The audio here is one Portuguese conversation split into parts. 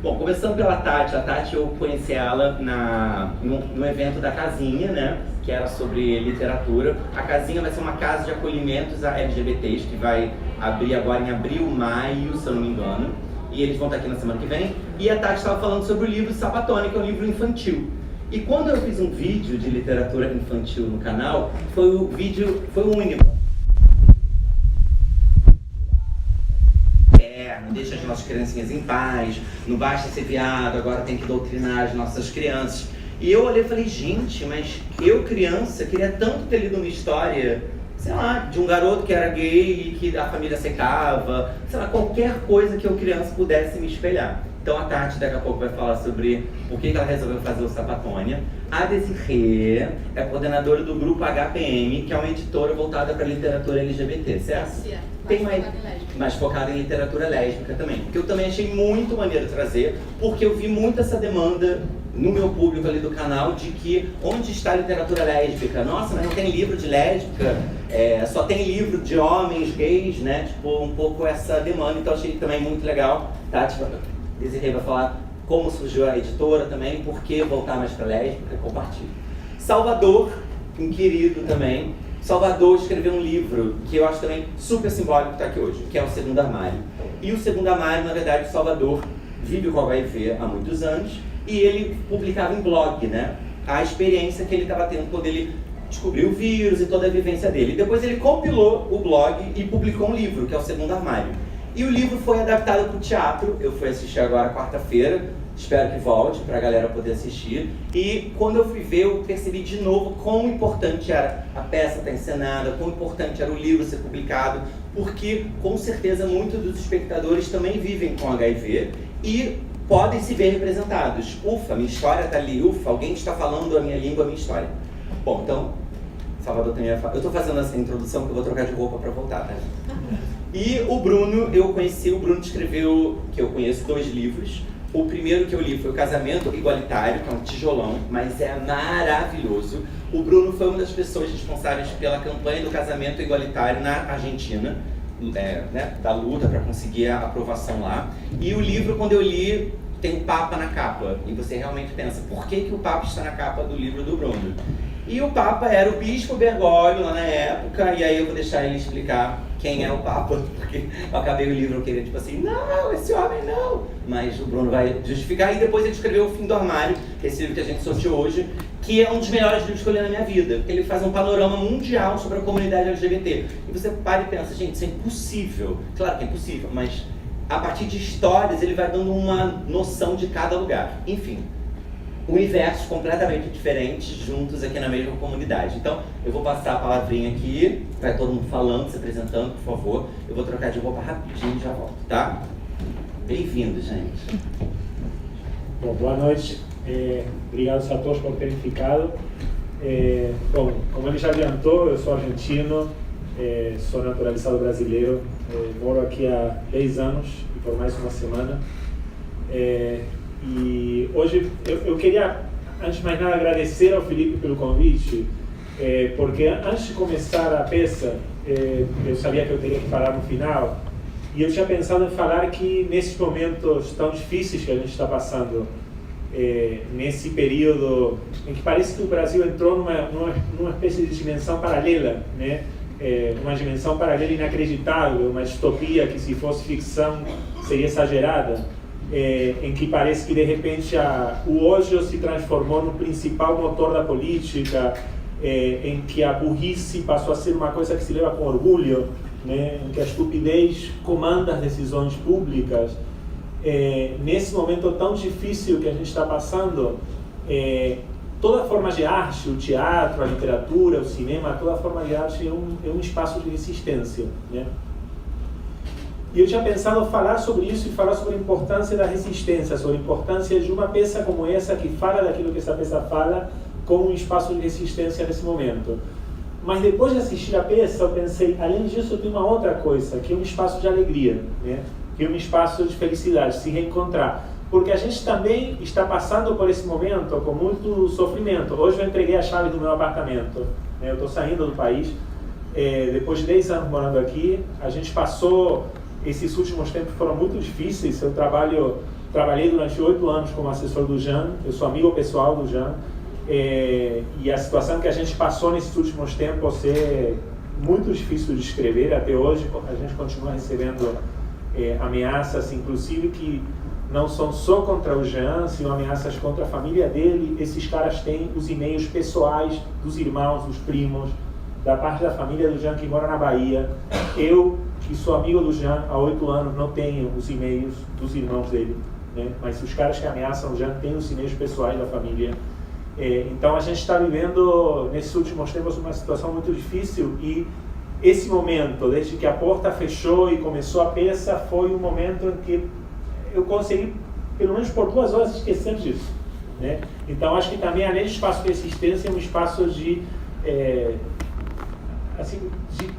Bom, começando pela Tati. A Tati, eu conheci ela no evento da Casinha, né? Que era sobre literatura. A Casinha vai ser uma casa de acolhimentos a LGBTs, que vai abrir agora em abril, maio, se eu não me engano. E eles vão estar aqui na semana que vem. E a Tati estava falando sobre o livro Sapatone, que é um livro infantil. E quando eu fiz um vídeo de literatura infantil no canal, foi o único. Não deixa as nossas criancinhas em paz, não basta ser viado, agora tem que doutrinar as nossas crianças. E eu olhei e falei, gente, mas eu criança queria tanto ter lido uma história, sei lá, de um garoto que era gay e que a família aceitava, sei lá, qualquer coisa que eu criança pudesse me espelhar. Então a Tati daqui a pouco vai falar sobre por que ela resolveu fazer o Sapatônia. A Desirê é coordenadora do grupo HPM, que é uma editora voltada para literatura LGBT, certo? Sim, Tem mais focada em literatura lésbica também. Que eu também achei muito maneiro trazer, porque eu vi muito essa demanda no meu público ali do canal de que onde está a literatura lésbica? Nossa, mas não tem livro de lésbica, só tem livro de homens gays, né? Tipo, um pouco essa demanda, então achei também muito legal. Tati Desirê vai falar como surgiu a editora também, por que voltar mais para lésbica, compartilho. Salvador, um querido também. Salvador escreveu um livro que eu acho também super simbólico que está aqui hoje, que é o Segundo Armário. E o Segundo Armário, na verdade, o Salvador vive com HIV há muitos anos e ele publicava em blog, né? A experiência que ele estava tendo quando ele descobriu o vírus e toda a vivência dele. Depois ele compilou o blog e publicou um livro, que é o Segundo Armário. E o livro foi adaptado para o teatro, eu fui assistir agora quarta-feira, espero que volte para a galera poder assistir. E quando eu fui ver, eu percebi de novo quão importante era a peça estar encenada, quão importante era o livro ser publicado, porque com certeza muitos dos espectadores também vivem com HIV e podem se ver representados. Ufa, minha história está ali, ufa, alguém está falando a minha língua, a minha história. Bom, então, Salvador também vai falar. Eu estou fazendo essa introdução que eu vou trocar de roupa para voltar, né? E o Bruno, o Bruno escreveu, que eu conheço, 2 livros. O primeiro que eu li foi o Casamento Igualitário, que é um tijolão, mas é maravilhoso. O Bruno foi uma das pessoas responsáveis pela campanha do casamento igualitário na Argentina, né, da luta para conseguir a aprovação lá. E o livro, quando eu li, tem um Papa na capa. E você realmente pensa, por que o Papa está na capa do livro do Bruno? E o Papa era o Bispo Bergoglio lá na época, e aí eu vou deixar ele explicar quem é o Papa, porque eu acabei o livro, eu queria tipo assim, não, esse homem não. Mas o Bruno vai justificar, e depois ele escreveu O Fim do Armário, esse livro que a gente sorteou hoje, que é um dos melhores livros que eu li na minha vida, porque ele faz um panorama mundial sobre a comunidade LGBT. E você para e pensa, gente, isso é impossível. Claro que é impossível, mas a partir de histórias ele vai dando uma noção de cada lugar. Enfim, universos completamente diferentes juntos aqui na mesma comunidade. Então, eu vou passar a palavrinha aqui, vai todo mundo falando, se apresentando, por favor. Eu vou trocar de roupa rapidinho e já volto, tá? Bem-vindo, gente. Bom, boa noite. Obrigado a todos por terem ficado. Bom, como ele já adiantou, eu sou argentino, sou naturalizado brasileiro, moro aqui há 10 anos e por mais uma semana. E hoje eu queria, antes de mais nada, agradecer ao Felipe pelo convite, porque antes de começar a peça, eu sabia que eu teria que falar no final, e eu tinha pensado em falar que nesses momentos tão difíceis que a gente está passando, nesse período em que parece que o Brasil entrou numa espécie de dimensão paralela, né? Uma dimensão paralela inacreditável, uma distopia que, se fosse ficção, seria exagerada. Em que parece que de repente o ódio se transformou no principal motor da política, em que a burrice passou a ser uma coisa que se leva com orgulho, né? Em que a estupidez comanda as decisões públicas. Nesse momento tão difícil que a gente está passando, toda forma de arte, o teatro, a literatura, o cinema, toda forma de arte é um espaço de resistência, né? E eu tinha pensado falar sobre isso e falar sobre a importância da resistência, sobre a importância de uma peça como essa, que fala daquilo que essa peça fala, como um espaço de resistência nesse momento. Mas depois de assistir a peça, eu pensei, além disso, tem uma outra coisa, que é um espaço de alegria, né? Que é um espaço de felicidade, se reencontrar. Porque a gente também está passando por esse momento com muito sofrimento. Hoje eu entreguei a chave do meu apartamento, né? Eu estou saindo do país. Depois de 10 anos morando aqui, a gente passou... Esses últimos tempos foram muito difíceis. Eu trabalho trabalhei durante 8 anos como assessor do Jean, eu sou amigo pessoal do Jean, e a situação que a gente passou nesses últimos tempos é muito difícil de escrever. Até hoje a gente continua recebendo ameaças, inclusive que não são só contra o Jean, sino ameaças contra a família dele. Esses caras têm os e-mails pessoais dos irmãos, dos primos, da parte da família do Jean que mora na Bahia. Eu, que sou amigo do Jean há 8 anos, não tenho os e-mails dos irmãos dele, né? Mas os caras que ameaçam o Jean têm os e-mails pessoais da família. Então a gente está vivendo nesses últimos tempos uma situação muito difícil, e esse momento, desde que a porta fechou e começou a peça, foi um momento em que eu consegui, pelo menos por 2 horas, esquecer disso, né? Então acho que também, além de espaço de resistência, é um espaço de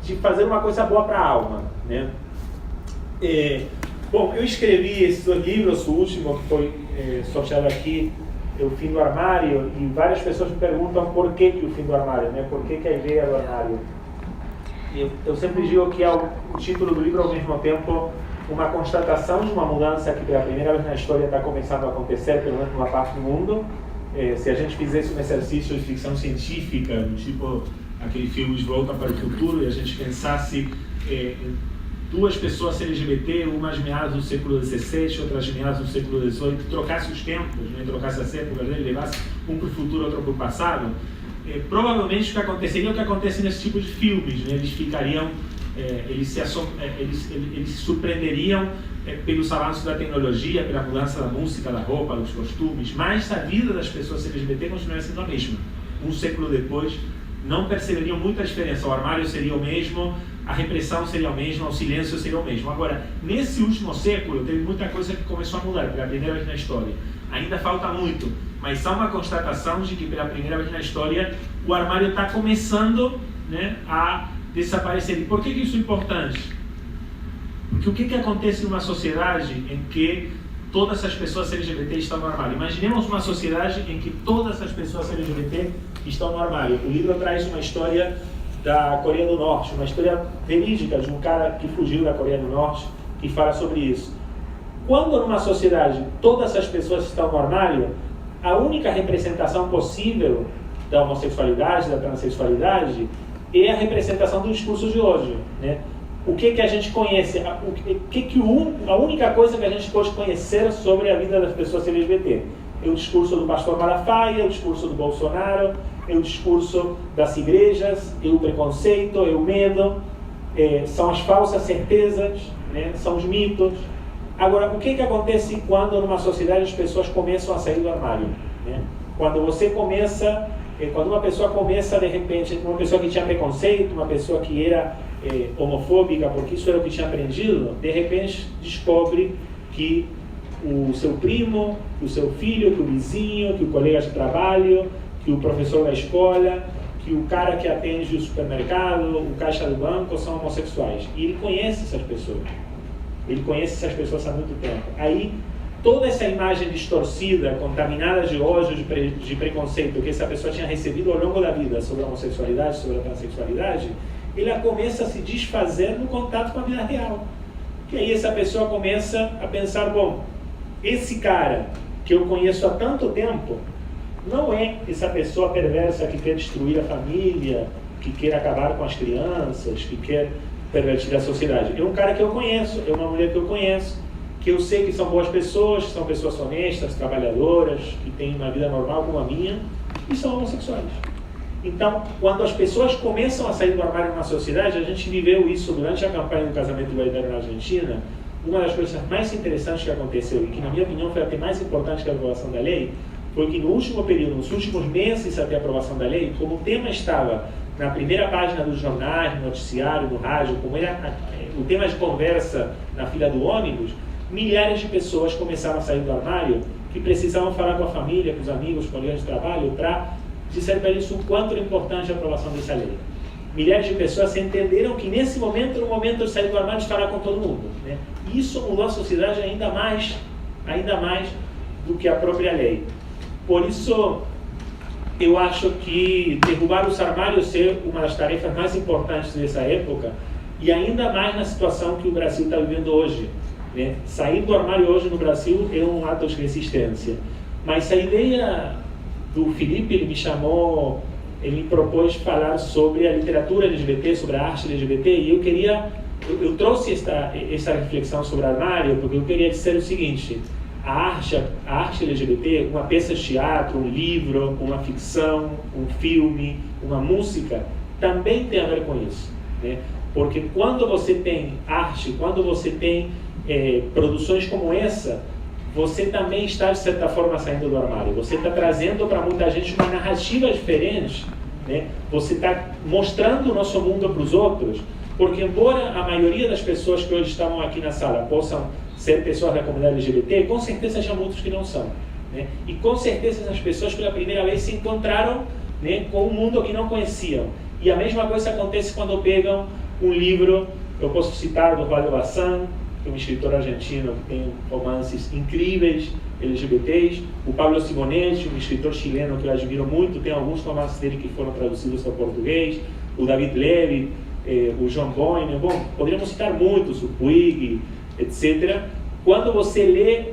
de fazer uma coisa boa para a alma, né? Bom, eu escrevi esses 2 livros, o último que foi sorteado aqui, O Fim do Armário, e várias pessoas me perguntam por que o fim do armário, né? Por que a ideia do armário? E eu sempre digo que o título do livro, ao mesmo tempo, uma constatação de uma mudança que pela primeira vez na história está começando a acontecer, pelo menos numa parte do mundo. Se a gente fizesse um exercício de ficção científica, do tipo aquele filme De Volta para o Futuro, e a gente pensasse em 2 pessoas LGBT, umas meados do século XVII, outras meados do século XVIII, trocasse os tempos, né, trocasse as épocas, né, levasse um para o futuro, outro para o passado, provavelmente o que aconteceria é o que acontece nesse tipo de filmes, né? Eles ficariam, eles se surpreenderiam pelos avanços da tecnologia, pela mudança da música, da roupa, dos costumes, mas a vida das pessoas LGBT continuaria sendo a mesma. Um século depois, não perceberiam muita diferença. O armário seria o mesmo, a repressão seria a mesma, o silêncio seria o mesmo. Agora, nesse último século, teve muita coisa que começou a mudar pela primeira vez na história. Ainda falta muito, mas há uma constatação de que pela primeira vez na história o armário está começando, né, a desaparecer. E por que isso é importante? Porque o que acontece numa sociedade em que todas as pessoas LGBT estão no armário? Imaginemos uma sociedade em que todas as pessoas LGBT estão no armário. O livro traz uma história da Coreia do Norte, uma história verídica de um cara que fugiu da Coreia do Norte, que fala sobre isso. Quando numa sociedade todas as pessoas estão no armário, a única representação possível da homossexualidade, da transexualidade, é a representação do discurso de hoje, né? O que a gente conhece, a única coisa que a gente pode conhecer sobre a vida das pessoas LGBT é o discurso do pastor Malafaia, é o discurso do Bolsonaro, é o discurso das igrejas, é o preconceito, é o medo, são as falsas certezas, né? São os mitos. Agora, o que acontece quando numa sociedade as pessoas começam a sair do armário, né? Quando uma pessoa começa, de repente, uma pessoa que tinha preconceito, uma pessoa que era homofóbica, porque isso era o que tinha aprendido, de repente descobre que o seu primo, que o seu filho, que o vizinho, que o colega de trabalho, que o professor da escola, que o cara que atende o supermercado, o caixa do banco são homossexuais. E ele conhece essas pessoas. Ele conhece essas pessoas há muito tempo. Aí, toda essa imagem distorcida, contaminada de ódio, de preconceito que essa pessoa tinha recebido ao longo da vida sobre a homossexualidade, sobre a transexualidade, ela começa a se desfazer no contato com a vida real. E aí essa pessoa começa a pensar, bom, esse cara que eu conheço há tanto tempo não é essa pessoa perversa que quer destruir a família, que quer acabar com as crianças, que quer pervertir a sociedade. É um cara que eu conheço, é uma mulher que eu conheço, que eu sei que são boas pessoas, que são pessoas honestas, trabalhadoras, que têm uma vida normal como a minha, e são homossexuais. Então, quando as pessoas começam a sair do armário numa sociedade, a gente viveu isso durante a campanha do casamento igualitário na Argentina. Uma das coisas mais interessantes que aconteceu, e que na minha opinião foi até mais importante que a aprovação da lei, foi que no último período, nos últimos meses até a aprovação da lei, como o tema estava na primeira página dos jornais, no noticiário, no rádio, como era o tema de conversa na fila do ônibus, milhares de pessoas começaram a sair do armário que precisavam falar com a família, com os amigos, com colegas de trabalho, para dizer para eles o quanto era importante a aprovação dessa lei. Milhares de pessoas entenderam que nesse momento era o momento de sair do armário e falar com todo mundo, né? E isso mudou a sociedade ainda mais do que a própria lei. Por isso, eu acho que derrubar os armários é uma das tarefas mais importantes dessa época, e ainda mais na situação que o Brasil está vivendo hoje. né? Sair do armário hoje no Brasil é um ato de resistência. Mas a ideia do Felipe, ele me chamou, ele me propôs falar sobre a literatura LGBT, sobre a arte LGBT, e eu trouxe essa reflexão sobre o armário, porque eu queria dizer o seguinte: a arte LGBT, uma peça de teatro, um livro, uma ficção, um filme, uma música, também tem a ver com isso, né? Porque quando você tem arte, quando você tem produções como essa, você também está, de certa forma, saindo do armário. Você está trazendo para muita gente uma narrativa diferente, né? Você está mostrando o nosso mundo para os outros, porque embora a maioria das pessoas que hoje estão aqui na sala possam ser pessoas da comunidade LGBT, com certeza há muitos que não são, né? E com certeza essas pessoas pela primeira vez se encontraram, né, com um mundo que não conheciam. E a mesma coisa acontece quando pegam um livro, eu posso citar do Osvaldo Bazán, que é um escritor argentino que tem romances incríveis, LGBTs, o Pablo Simonetti, um escritor chileno que eu admiro muito, tem alguns romances dele que foram traduzidos ao português, o David Levy, o John Boyne, bom, poderíamos citar muitos, o Puig, etc. Quando você lê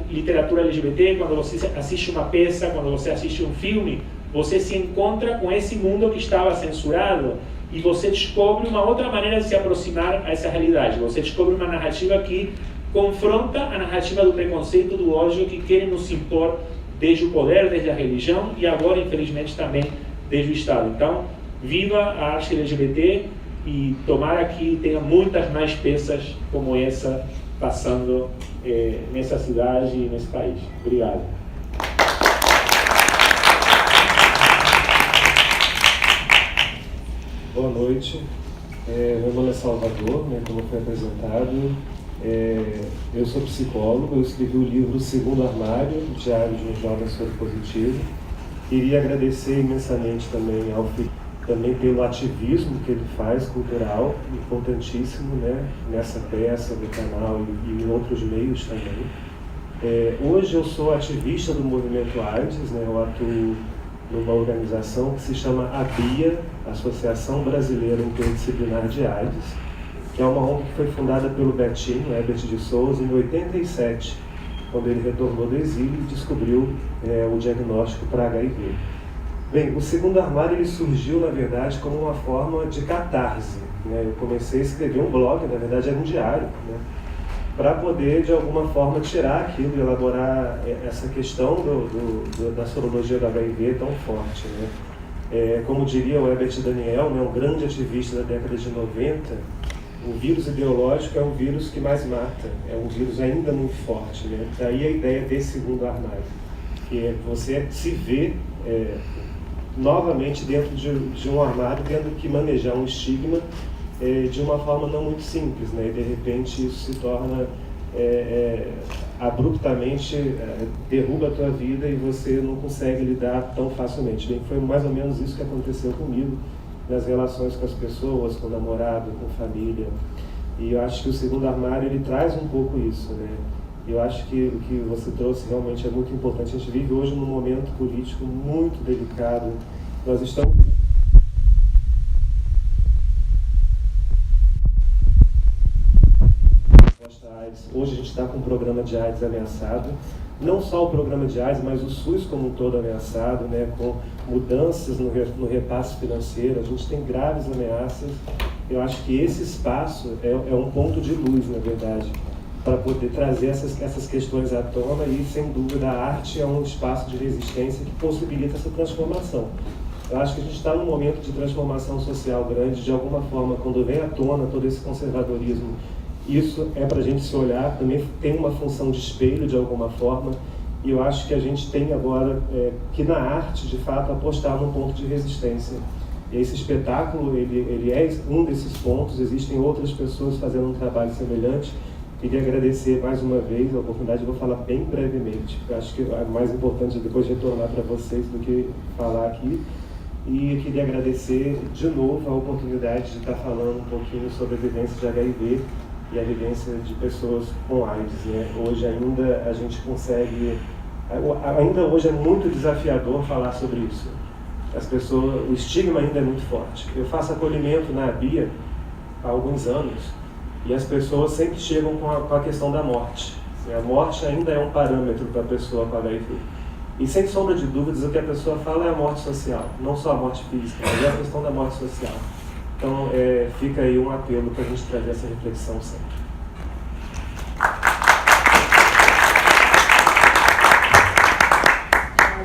literatura LGBT, quando você assiste uma peça, quando você assiste um filme, você se encontra com esse mundo que estava censurado e você descobre uma outra maneira de se aproximar a essa realidade. Você descobre uma narrativa que confronta a narrativa do preconceito, do ódio que querem nos impor desde o poder, desde a religião e agora, infelizmente, também desde o Estado. Então, viva a arte LGBT e tomara que tenha muitas mais peças como essa passando nessa cidade e nesse país. Obrigado. Boa noite, meu nome é Salvador, né, como foi apresentado. Eu sou psicólogo, eu escrevi o livro Segundo Armário, Diário de um Jovem Soropositivo. Queria agradecer imensamente também ao Felipe, também pelo ativismo que ele faz, cultural, importantíssimo, né, nessa peça, do canal e em outros meios também. Hoje eu sou ativista do movimento AIDS, né, eu atuo numa organização que se chama ABIA, Associação Brasileira Interdisciplinar de AIDS, que é uma ONG que foi fundada pelo Betinho, Herbert de Souza, em 87, quando ele retornou do exílio e descobriu o diagnóstico para HIV. Bem, o Segundo Armário ele surgiu, na verdade, como uma forma de catarse, né? Eu comecei a escrever um blog, na verdade era um diário, né? Para poder, de alguma forma, tirar aquilo e elaborar essa questão da sorologia do HIV tão forte, né? Como diria o Herbert Daniel, né, um grande ativista da década de 90, o vírus ideológico é um vírus que mais mata, é um vírus ainda muito forte, né? Daí a ideia desse segundo armário, que é você se ver novamente dentro de um armário, tendo que manejar um estigma de uma forma não muito simples, né? E de repente isso se torna abruptamente derruba a tua vida e você não consegue lidar tão facilmente. Bem, foi mais ou menos isso que aconteceu comigo nas relações com as pessoas, com o namorado, com a família. E eu acho que o Segundo Armário ele traz um pouco isso, né? Eu acho que o que você trouxe realmente é muito importante. A gente vive hoje num momento político muito delicado. Nós estamos hoje a gente está com um programa de AIDS ameaçado, não só o programa de AIDS, mas o SUS como um todo ameaçado, né, com mudanças no repasse financeiro, a gente tem graves ameaças. Eu acho que esse espaço é um ponto de luz, na verdade, para poder trazer essas questões à tona e, sem dúvida, a arte é um espaço de resistência que possibilita essa transformação. Eu acho que a gente está num momento de transformação social grande, de alguma forma, quando vem à tona todo esse conservadorismo. Isso é para a gente se olhar, também tem uma função de espelho de alguma forma, e eu acho que a gente tem agora que na arte, de fato, apostar num ponto de resistência. E esse espetáculo, ele é um desses pontos, existem outras pessoas fazendo um trabalho semelhante. Queria agradecer mais uma vez a oportunidade, eu vou falar bem brevemente, porque eu acho que é mais importante depois retornar para vocês do que falar aqui. E queria agradecer de novo a oportunidade de estar falando um pouquinho sobre a vivência de HIV e a vivência de pessoas com AIDS, né? Hoje ainda a gente consegue, ainda hoje é muito desafiador falar sobre isso. As pessoas, o estigma ainda é muito forte. Eu faço acolhimento na ABIA há alguns anos E as pessoas sempre chegam com a questão da morte. A morte ainda é um parâmetro para a pessoa com HIV. E sem sombra de dúvidas, o que a pessoa fala é a morte social. Não só a morte física, mas é a questão da morte social. Então, fica aí um apelo para a gente trazer essa reflexão sempre.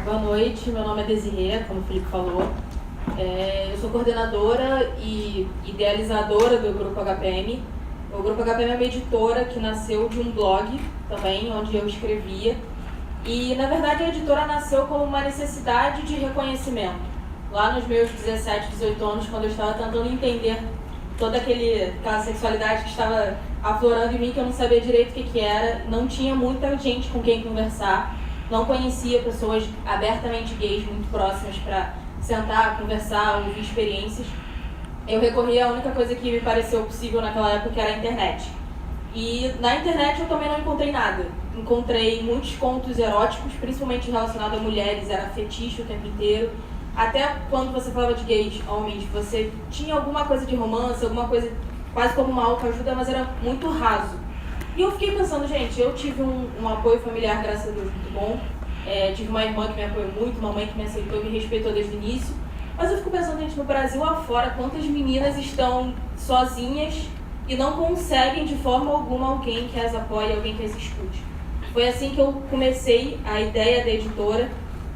Boa noite, meu nome é Desirê, como o Felipe falou. Eu sou coordenadora e idealizadora do Grupo HPM. O Grupo HPM é uma editora que nasceu de um blog também, onde eu escrevia. E, na verdade, a editora nasceu como uma necessidade de reconhecimento. Lá nos meus 17, 18 anos, quando eu estava tentando entender toda aquela sexualidade que estava aflorando em mim, que eu não sabia direito o que era, não tinha muita gente com quem conversar, não conhecia pessoas abertamente gays muito próximas para sentar, conversar, ouvir experiências. Eu recorri à única coisa que me pareceu possível naquela época, que era a internet. E na internet eu também não encontrei nada. Encontrei muitos contos eróticos, principalmente relacionados a mulheres, era fetiche o tempo inteiro. Até quando você falava de gays, homens, você tinha alguma coisa de romance, alguma coisa quase como uma autoajuda, mas era muito raso. E eu fiquei pensando, gente, eu tive um apoio familiar, graças a Deus, muito bom. Tive uma irmã que me apoiou muito, uma mãe que me aceitou e me respeitou desde o início. Mas eu fico pensando, gente, no Brasil afora, quantas meninas estão sozinhas e não conseguem de forma alguma alguém que as apoie, alguém que as escute. Foi assim que eu comecei a ideia da editora,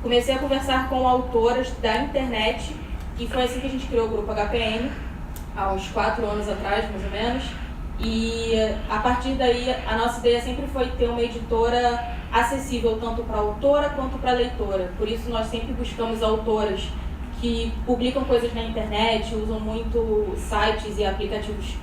comecei a conversar com autoras da internet e foi assim que a gente criou o Grupo HPM, há uns 4 anos atrás, mais ou menos. E a partir daí, a nossa ideia sempre foi ter uma editora acessível tanto para autora quanto para leitora. Por isso nós sempre buscamos autoras que publicam coisas na internet, usam muito sites e aplicativos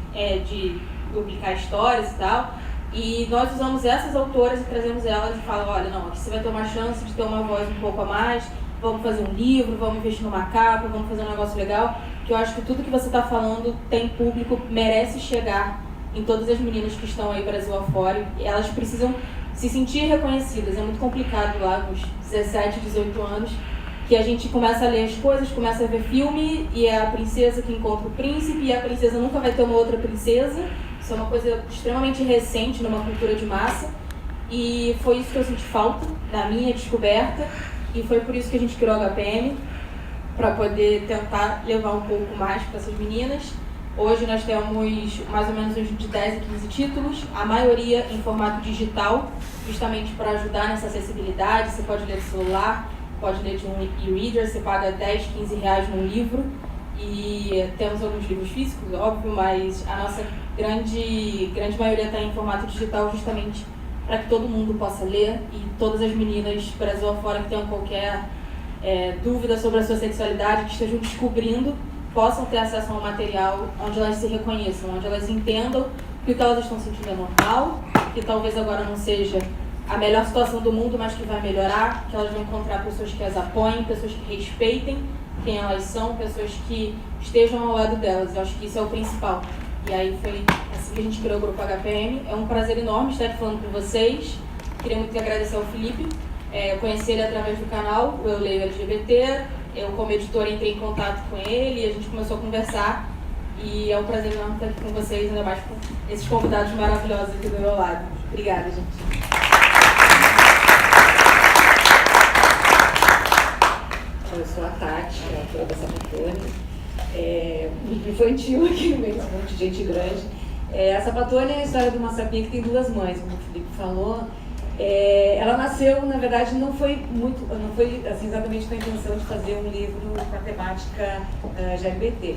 de publicar histórias e tal. E nós usamos essas autoras e trazemos elas e falamos, olha, não, aqui você vai ter uma chance de ter uma voz um pouco a mais, vamos fazer um livro, vamos investir numa capa, vamos fazer um negócio legal, que eu acho que tudo que você está falando tem público, merece chegar em todas as meninas que estão aí Brasil afora, e elas precisam se sentir reconhecidas. É muito complicado lá nos 17, 18 anos, que a gente começa a ler as coisas, começa a ver filme, e é a princesa que encontra o príncipe, e a princesa nunca vai ter uma outra princesa. Isso é uma coisa extremamente recente numa cultura de massa, e foi isso que eu senti falta da minha descoberta, e foi por isso que a gente criou a HPM, para poder tentar levar um pouco mais para essas meninas. Hoje nós temos mais ou menos uns de 10 a 15 títulos, a maioria em formato digital, justamente para ajudar nessa acessibilidade. Você pode ler do celular, pode ler de um e-reader, você paga 10, 15 reais num livro, e temos alguns livros físicos, óbvio, mas a nossa grande maioria está em formato digital, justamente para que todo mundo possa ler, e todas as meninas Brasil afora que tenham qualquer dúvida sobre a sua sexualidade, que estejam descobrindo, possam ter acesso a um material onde elas se reconheçam, onde elas entendam que o que elas estão sentindo é normal, que talvez agora não seja a melhor situação do mundo, mas que vai melhorar, que elas vão encontrar pessoas que as apoiem, pessoas que respeitem quem elas são, pessoas que estejam ao lado delas. Eu acho que isso é o principal. E aí foi assim que a gente criou o Grupo HPM. É um prazer enorme estar aqui falando com vocês. Queria muito agradecer ao Felipe. Eu conheci ele através do canal, Eu Leio LGBT. Eu, como editora, entrei em contato com ele e a gente começou a conversar. E é um prazer enorme estar aqui com vocês, ainda mais com esses convidados maravilhosos aqui do meu lado. Obrigada, gente. Eu sou a Tati, a autora da Sapatone. Muito infantil aqui no meio de um monte de gente grande. A Sapatone é a história de uma sapinha que tem 2 mães, como o Felipe falou. Ela nasceu, na verdade, não foi assim, exatamente com a intenção de fazer um livro com a temática LGBT.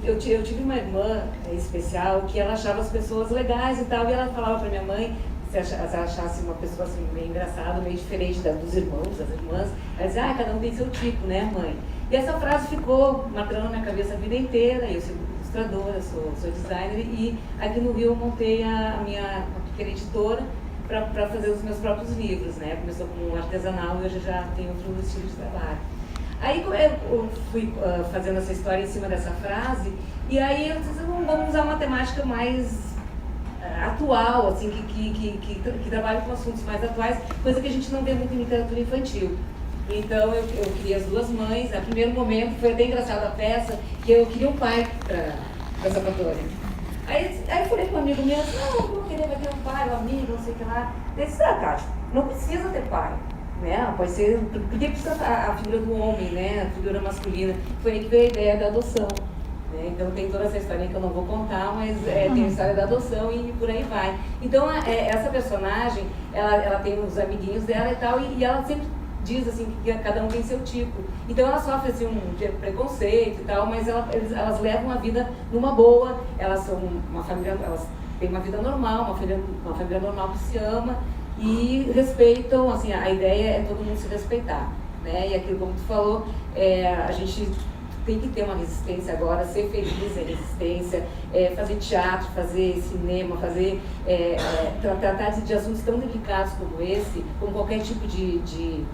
Eu tive uma irmã especial que ela achava as pessoas legais e tal, e ela falava para minha mãe, se ela achasse uma pessoa assim, meio engraçada, meio diferente dos irmãos, das irmãs, ela dizia, cada um tem seu tipo, né, mãe? E essa frase ficou martelando na minha cabeça a vida inteira. Eu sou ilustradora, sou designer, e aqui no Rio eu montei a minha pequena editora para fazer os meus próprios livros, né? Começou como artesanal e hoje já tem outro estilo de trabalho. Aí eu fui fazendo essa história em cima dessa frase, e aí eu disse, vamos usar uma temática mais atual, assim, que trabalha com assuntos mais atuais, coisa que a gente não vê muito em literatura infantil. Então eu queria as 2 mães. A primeiro momento foi até engraçado a peça, que eu queria um pai da sapatória. Aí eu falei com um amigo meu, não, eu vou querer, vai ter um pai, um amigo, não sei o que lá. Ele disse, Cátia, não precisa ter pai. Né? Pode ser, porque precisa a figura do homem, né? A figura masculina. Foi aí que veio a ideia da adoção. Né? Então tem toda essa historinha que eu não vou contar, mas tem a história da adoção e por aí vai. Então essa personagem, ela tem os amiguinhos dela e tal, e ela sempre diz assim que cada um tem seu tipo. Então ela sofre assim, um preconceito e tal, mas elas levam a vida numa boa, elas são uma família, elas têm uma vida normal, uma família normal que se ama e respeitam, assim, a ideia é todo mundo se respeitar, né? E aquilo, como tu falou, a gente tem que ter uma resistência agora, ser feliz em resistência, fazer teatro, fazer cinema, tratar de assuntos tão delicados como esse, com qualquer tipo de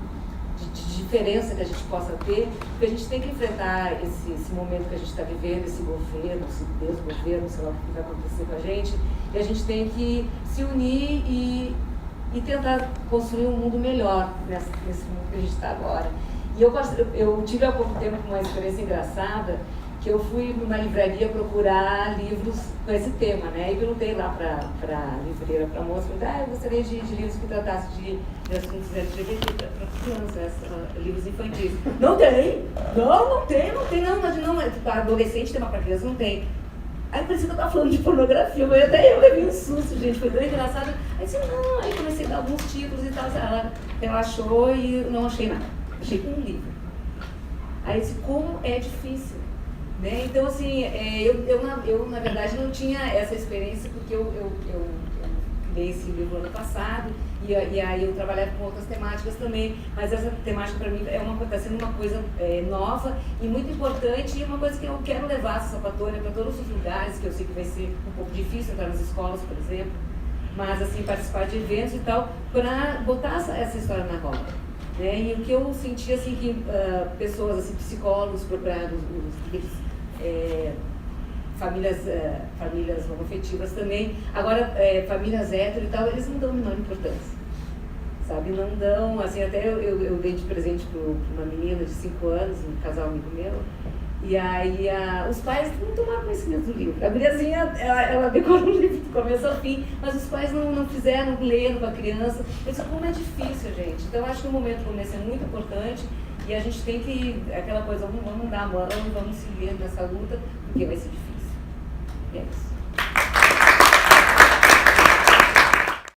diferença que a gente possa ter, porque a gente tem que enfrentar esse momento que a gente está vivendo, esse governo, esse desgoverno, sei lá o que vai acontecer com a gente, e a gente tem que se unir e tentar construir um mundo melhor nesse mundo que a gente está agora. E eu tive há pouco tempo uma experiência engraçada, que eu fui numa livraria procurar livros com esse tema, né? E perguntei lá para a livreira, para a moça, eu gostaria de livros que tratassem de assuntos LGBT para crianças, livros infantis. Não tem! Não tem, para adolescente tem, mas para criança não tem. Aí parecia que eu estava falando de pornografia, mas até eu levei um susto, gente, foi tão engraçado. Aí disse, não, aí comecei a dar alguns títulos e tal, ela relaxou e não achei nada, achei um livro. Aí disse, como é difícil, né? Então, assim, eu na verdade não tinha essa experiência, porque eu criei esse livro ano passado, e aí eu trabalhava com outras temáticas também, mas essa temática para mim está sendo uma coisa nova e muito importante, e uma coisa que eu quero levar essa sapatória para todos os lugares, que eu sei que vai ser um pouco difícil entrar nas escolas, por exemplo, mas assim, participar de eventos e tal, para botar essa história na roda. Né? E o que eu senti, assim, que pessoas, assim, psicólogos, famílias homoafetivas também, agora famílias hétero e tal, eles não dão a menor importância, sabe, não dão, assim, até eu dei de presente para uma menina de 5 anos, um casal amigo meu, e aí os pais não tomaram conhecimento do livro, a guriazinha, ela decorou o livro do começo ao fim, mas os pais não fizeram lendo com a criança, eu disse, como é difícil, gente, então eu acho que o momento como esse é muito importante, e a gente tem que, aquela coisa, vamos dar a mão, vamos seguir nessa luta, porque vai ser difícil. É isso.